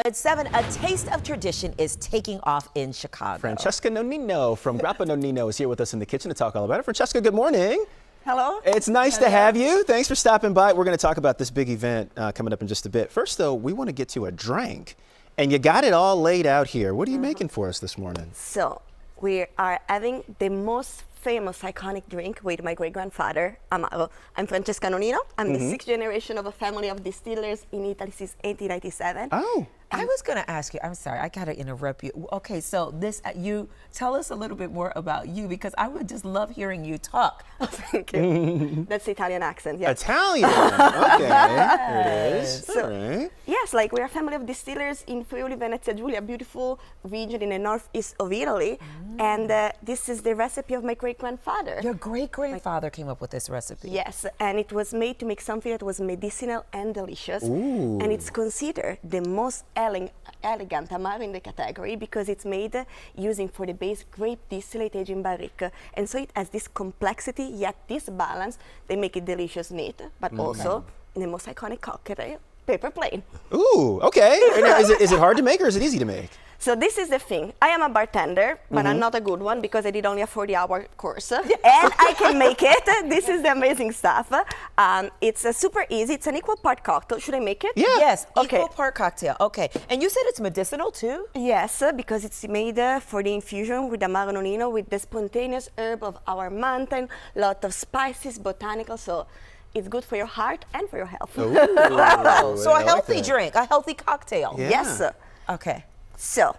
At 7, a taste of tradition is taking off in Chicago. Francesca Nonino from Grappa Nonino is here with us in the kitchen to talk all about it. Francesca, good morning. Hello. It's nice to have you. Thanks for stopping by. We're going to talk about this big event coming up in just a bit. First, though, we want to get to a drink. And you got it all laid out here. What are you making for us this morning? So we are having the most famous iconic drink with my great-grandfather, Amaro. I'm Francesca Nonino. I'm the sixth generation of a family of distillers in Italy since 1897. Oh. I was going to ask you, I'm sorry, I got to interrupt you. Okay, so this, you tell us a little bit more about you because I would just love hearing you talk. Thank you. That's the Italian accent, yes. Italian. Okay. There it is. So, all right. yes, like we're a family of distillers in Friuli, Venezia Giulia, a beautiful region in the northeast of Italy. And this is the recipe of my great-grandfather. Your great-grandfather came up with this recipe. Yes, and it was made to make something that was medicinal and delicious. Ooh. And it's considered the most elegant Amaro in the category because it's made using for the base grape distillate aged in barrique. And so it has this complexity, yet this balance. They make it delicious neat, but also in the most iconic cocktail, paper plane. Ooh, okay. And now, is it hard to make or is it easy to make? So this is the thing. I am a bartender, but I'm not a good one because I did only a 40-hour course. And I can make it. This is the amazing stuff. It's super easy. It's an equal part cocktail. Should I make it? Yeah. Yes, Okay. equal part cocktail. Okay, and you said it's medicinal too? Yes, because it's made for the infusion with Amaro Nonino with the spontaneous herb of our mountain, lot of spices, botanical, so it's good for your heart and for your health. Ooh, So I a like healthy that. drink, a healthy cocktail. Yeah. Yes. Okay. So,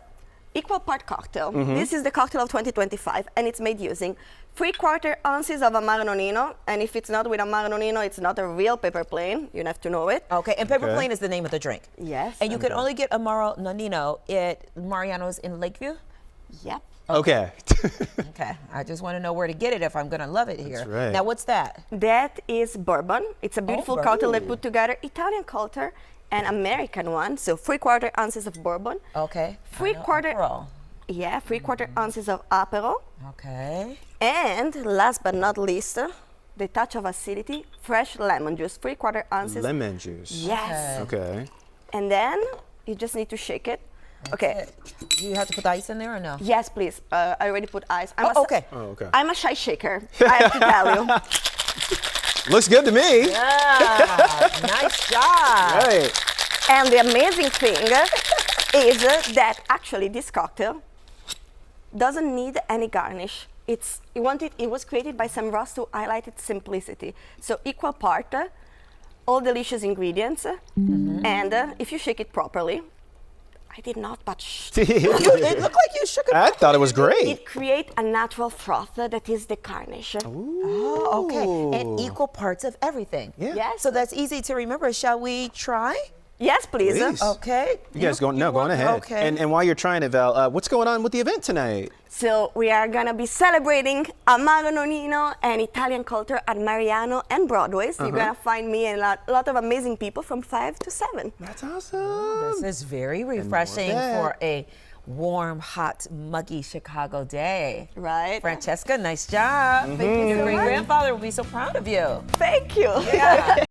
equal part cocktail. This is the cocktail of 2025, and it's made using 3/4 ounces of Amaro Nonino, and if it's not with Amaro Nonino, it's not a real paper plane. You have to know it. Okay, and Paper Okay. Plane is the name of the drink. Yes. And you can only get Amaro Nonino at Mariano's in Lakeview? Yep. Okay. Okay, I just want to know where to get it if I'm going to love it here. That's right. Now, what's that? That is bourbon. It's a beautiful bourbon. cocktail that put together Italian culture and American one. So 3/4 ounces of bourbon. Okay. 3/4. Aperol. Yeah, 3/4 ounces of Aperol. Okay. And last but not least, the touch of acidity, fresh lemon juice, 3/4 ounces. Lemon juice. Yes. Okay. And then you just need to shake it. Okay. Do you have to put the ice in there or no? Yes, please. I already put ice. Okay. Oh, okay. I'm a shy shaker. I have to tell you. Looks good to me. Yeah, nice job. Right. And the amazing thing is that actually this cocktail doesn't need any garnish. It was created by Sam Ross to highlight its simplicity. So equal part, all delicious ingredients, and if you shake it properly, I did not, but It looked like you shook it. I thought it was great. it creates a natural froth that is the garnish. Oh, okay. And equal parts of everything. Yeah. Yes. So that's easy to remember. Shall we try? Yes, please. Please. Okay. You guys go on want- ahead. Okay. And while you're trying it, Val, what's going on with the event tonight? So we are gonna be celebrating Amaro Nonino and Italian culture at Mariano and Broadway. So you're gonna find me and a lot of amazing people from 5 to 7. That's awesome. This is very refreshing that. for a warm, hot, muggy Chicago day. Right? Francesca, nice job. Thank you Your so great much. grandfather will be so proud of you. Thank you. Yeah.